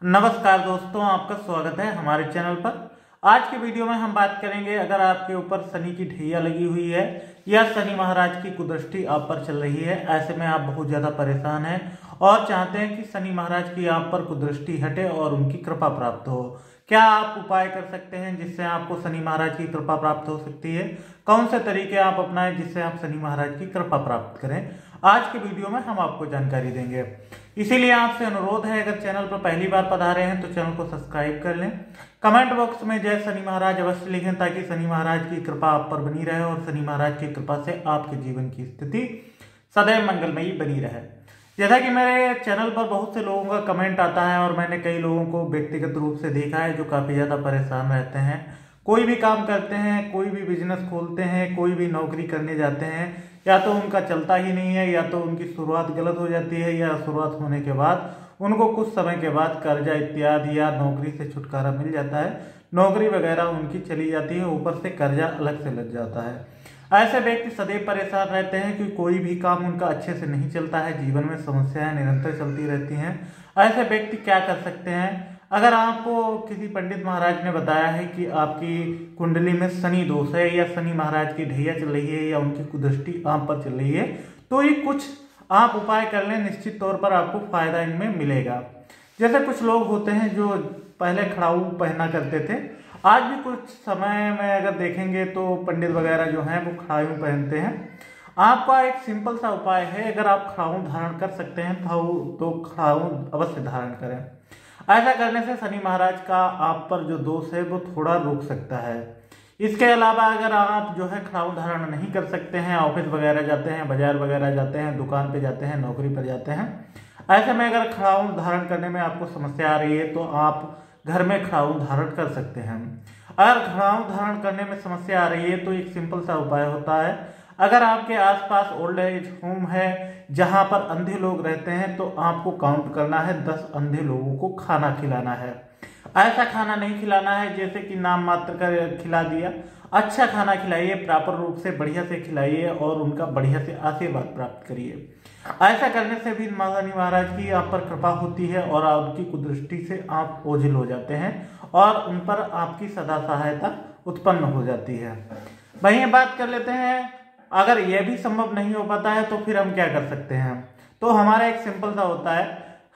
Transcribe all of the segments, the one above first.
नमस्कार दोस्तों, आपका स्वागत है हमारे चैनल पर। आज के वीडियो में हम बात करेंगे, अगर आपके ऊपर शनि की ढैया लगी हुई है या शनि महाराज की कुदृष्टि आप पर चल रही है, ऐसे में आप बहुत ज़्यादा परेशान हैं और चाहते हैं कि शनि महाराज की आप पर कुदृष्टि हटे और उनकी कृपा प्राप्त हो। क्या आप उपाय कर सकते हैं जिससे आपको शनि महाराज की कृपा प्राप्त हो सकती है? कौन से तरीके आप अपनाएं जिससे आप शनि महाराज की कृपा प्राप्त करें? आज के वीडियो में हम आपको जानकारी देंगे। इसीलिए आपसे अनुरोध है, अगर चैनल पर पहली बार पधारे हैं तो चैनल को सब्सक्राइब कर लें। कमेंट बॉक्स में जय शनि महाराज अवश्य लिखें ताकि शनि महाराज की कृपा आप पर बनी रहे और शनि महाराज की कृपा से आपके जीवन की स्थिति सदैव मंगलमयी बनी रहे। जैसा कि मेरे चैनल पर बहुत से लोगों का कमेंट आता है और मैंने कई लोगों को व्यक्तिगत रूप से देखा है जो काफ़ी ज़्यादा परेशान रहते हैं। कोई भी काम करते हैं, कोई भी बिजनेस खोलते हैं, कोई भी नौकरी करने जाते हैं, या तो उनका चलता ही नहीं है या तो उनकी शुरुआत गलत हो जाती है या शुरुआत होने के बाद उनको कुछ समय के बाद कर्जा इत्यादि या नौकरी से छुटकारा मिल जाता है, नौकरी वगैरह उनकी चली जाती है, ऊपर से कर्जा अलग से लग जाता है। ऐसे व्यक्ति सदैव परेशान रहते हैं कि कोई भी काम उनका अच्छे से नहीं चलता है, जीवन में समस्याएं निरंतर चलती रहती हैं। ऐसे व्यक्ति क्या कर सकते हैं? अगर आपको किसी पंडित महाराज ने बताया है कि आपकी कुंडली में शनि दोष है या शनि महाराज की ढैया चल रही है या उनकी कुदृष्टि आप पर चल रही है, तो ये कुछ आप उपाय कर लें, निश्चित तौर पर आपको फायदा इनमें मिलेगा। जैसे कुछ लोग होते हैं जो पहले खड़ाऊ पहना करते थे, आज भी कुछ समय में अगर देखेंगे तो पंडित वगैरह जो हैं वो खड़ाऊ पहनते हैं। आपका एक सिंपल सा उपाय है, अगर आप खड़ाऊ धारण कर सकते हैं तो खड़ाऊ अवश्य धारण करें। ऐसा करने से शनि महाराज का आप पर जो दोष है वो थोड़ा रुक सकता है। इसके अलावा अगर आप जो है खड़ाऊ धारण नहीं कर सकते हैं, ऑफिस वगैरह जाते हैं, बाजार वगैरह जाते हैं, दुकान पे जाते हैं, नौकरी पर जाते हैं, ऐसे में अगर खड़ाऊ धारण करने में आपको समस्या आ रही है तो आप घर में खड़ाऊ धारण कर सकते हैं। अगर खड़ाऊ धारण करने में समस्या आ रही है तो एक सिंपल सा उपाय होता है, अगर आपके आसपास ओल्ड एज होम है जहां पर अंधे लोग रहते हैं तो आपको काउंट करना है, 10 अंधे लोगों को खाना खिलाना है। ऐसा खाना नहीं खिलाना है जैसे कि नाम मात्र का खिला दिया, अच्छा खाना खिलाइए, प्रॉपर रूप से बढ़िया से खिलाइए और उनका बढ़िया से आशीर्वाद प्राप्त करिए। ऐसा करने से भी शनि महाराज की आप पर कृपा होती है और उनकी कुदृष्टि से आप ओझल हो जाते हैं और उन पर आपकी सदा सहायता उत्पन्न हो जाती है। वहीं बात कर लेते हैं, अगर यह भी संभव नहीं हो पाता है तो फिर हम क्या कर सकते हैं? तो हमारा एक सिंपल सा होता है,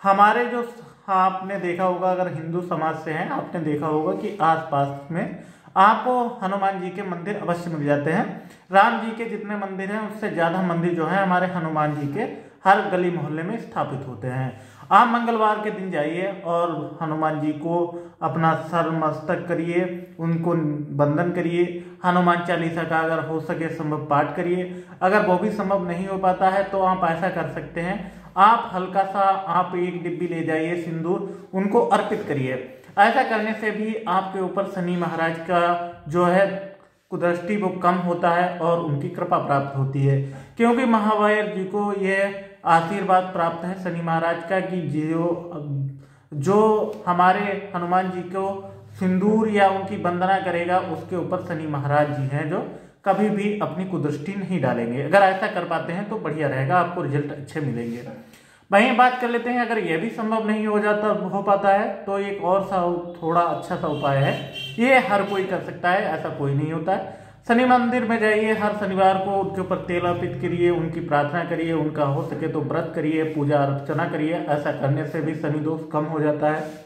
हमारे जो आपने देखा होगा, अगर हिंदू समाज से हैं आपने देखा होगा कि आसपास में आपको हनुमान जी के मंदिर अवश्य मिल जाते हैं। राम जी के जितने मंदिर हैं उससे ज़्यादा मंदिर जो है हमारे हनुमान जी के हर गली मोहल्ले में स्थापित होते हैं। आप मंगलवार के दिन जाइए और हनुमान जी को अपना सर मस्तक करिए, उनको वंदन करिए, हनुमान चालीसा का अगर हो सके संभव पाठ करिए। अगर वो भी संभव नहीं हो पाता है तो आप ऐसा कर सकते हैं, आप हल्का सा आप एक डिब्बी ले जाइए सिंदूर, उनको अर्पित करिए। ऐसा करने से भी आपके ऊपर शनि महाराज का जो है कुदृष्टि वो कम होता है और उनकी कृपा प्राप्त होती है, क्योंकि महावीर जी को यह आशीर्वाद प्राप्त है शनि महाराज का कि जो हमारे हनुमान जी को सिंदूर या उनकी वंदना करेगा उसके ऊपर शनि महाराज जी हैं जो कभी भी अपनी कुदृष्टि नहीं डालेंगे। अगर ऐसा कर पाते हैं तो बढ़िया रहेगा, आपको रिजल्ट अच्छे मिलेंगे। वहीं बात कर लेते हैं, अगर यह भी संभव नहीं हो पाता है तो एक और सा थोड़ा अच्छा सा उपाय है, ये हर कोई कर सकता है, ऐसा कोई नहीं होता है। शनि मंदिर में जाइए, हर शनिवार को उनके ऊपर तेल अर्पित करिए, उनकी प्रार्थना करिए, उनका हो सके तो व्रत करिए, पूजा अर्चना करिए। ऐसा करने से भी शनि दोष कम हो जाता है।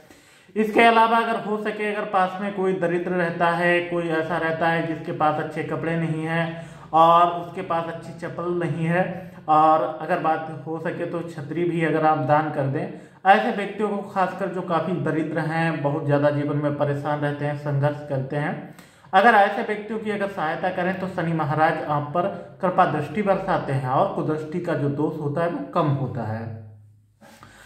इसके अलावा अगर हो सके, अगर पास में कोई दरिद्र रहता है, कोई ऐसा रहता है जिसके पास अच्छे कपड़े नहीं हैं और उसके पास अच्छी चप्पल नहीं है, और अगर बात हो सके तो छतरी भी अगर आप दान कर दें, ऐसे व्यक्तियों को खासकर जो काफ़ी दरिद्र हैं, बहुत ज़्यादा जीवन में परेशान रहते हैं, संघर्ष करते हैं, अगर ऐसे व्यक्तियों की अगर सहायता करें तो शनि महाराज आप पर कृपा दृष्टि बरसाते हैं और कुदृष्टि का जो दोष होता है वो कम होता है।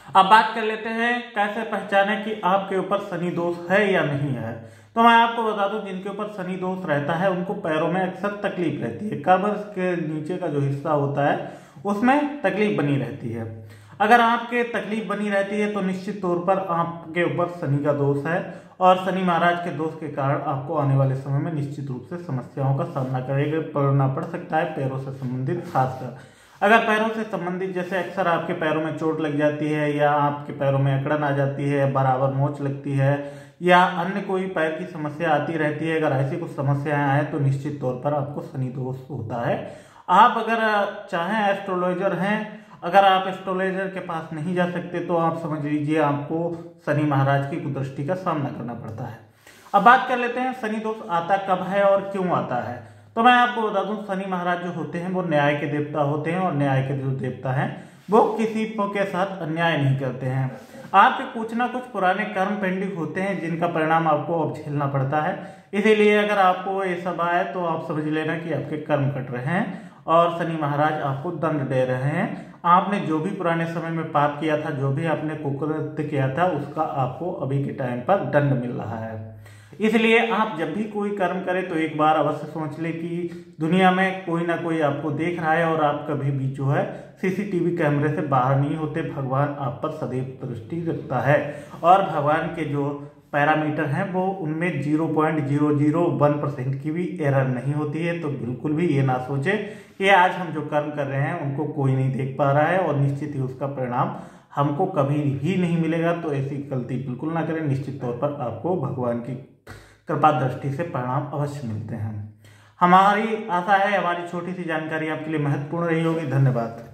अब बात कर लेते हैं कैसे पहचाने कि आपके ऊपर शनि दोष है या नहीं है। तो मैं आपको बता दूं, जिनके ऊपर शनि दोष रहता है उनको पैरों में अक्सर तकलीफ रहती है, कमर के नीचे का जो हिस्सा होता है उसमें तकलीफ बनी रहती है। अगर आपके तकलीफ बनी रहती है तो निश्चित तौर पर आपके ऊपर शनि का दोष है और शनि महाराज के दोष के कारण आपको आने वाले समय में निश्चित रूप से समस्याओं का सामना करना पड़ सकता है, पैरों से संबंधित खासकर। अगर पैरों से संबंधित, जैसे अक्सर आपके पैरों में चोट लग जाती है या आपके पैरों में अकड़न आ जाती है, बराबर मोच लगती है या अन्य कोई पैर की समस्या आती रहती है, अगर ऐसी कुछ समस्याएं आए तो निश्चित तौर पर आपको शनि दोष होता है। आप अगर चाहें एस्ट्रोलॉजर हैं, अगर आप एस्ट्रोलॉजर के पास नहीं जा सकते तो आप समझ लीजिए आपको शनि महाराज की कुदृष्टि का सामना करना पड़ता है। अब बात कर लेते हैं शनि दोष आता कब है और क्यों आता है। तो मैं आपको बता दूं, शनि महाराज जो होते हैं वो न्याय के देवता होते हैं और न्याय के जो देवता हैं वो किसी के साथ अन्याय नहीं करते हैं। आपके कुछ ना कुछ पुराने कर्म पेंडिंग होते हैं जिनका परिणाम आपको अब झेलना पड़ता है। इसीलिए अगर आपको ये सब आए तो आप समझ लेना कि आपके कर्म कट रहे हैं और शनि महाराज आपको दंड दे रहे हैं। आपने जो भी पुराने समय में पाप किया था, जो भी आपने कुकृत्य किया था, उसका आपको अभी के टाइम पर दंड मिल रहा है। इसलिए आप जब भी कोई कर्म करें तो एक बार अवश्य सोच ले कि दुनिया में कोई ना कोई आपको देख रहा है और आप कभी भी जो है सीसीटीवी कैमरे से बाहर नहीं होते। भगवान आप पर सदैव दृष्टि रखता है और भगवान के जो पैरामीटर हैं वो उनमें 0.001% की भी एरर नहीं होती है। तो बिल्कुल भी ये ना सोचे कि आज हम जो कर्म कर रहे हैं उनको कोई नहीं देख पा रहा है और निश्चित ही उसका परिणाम हमको कभी भी नहीं मिलेगा। तो ऐसी गलती बिल्कुल ना करें। निश्चित तौर पर आपको भगवान की कृपा दृष्टि से परिणाम अवश्य मिलते हैं। हमारी आशा है हमारी छोटी सी जानकारी आपके लिए महत्वपूर्ण रही होगी। धन्यवाद।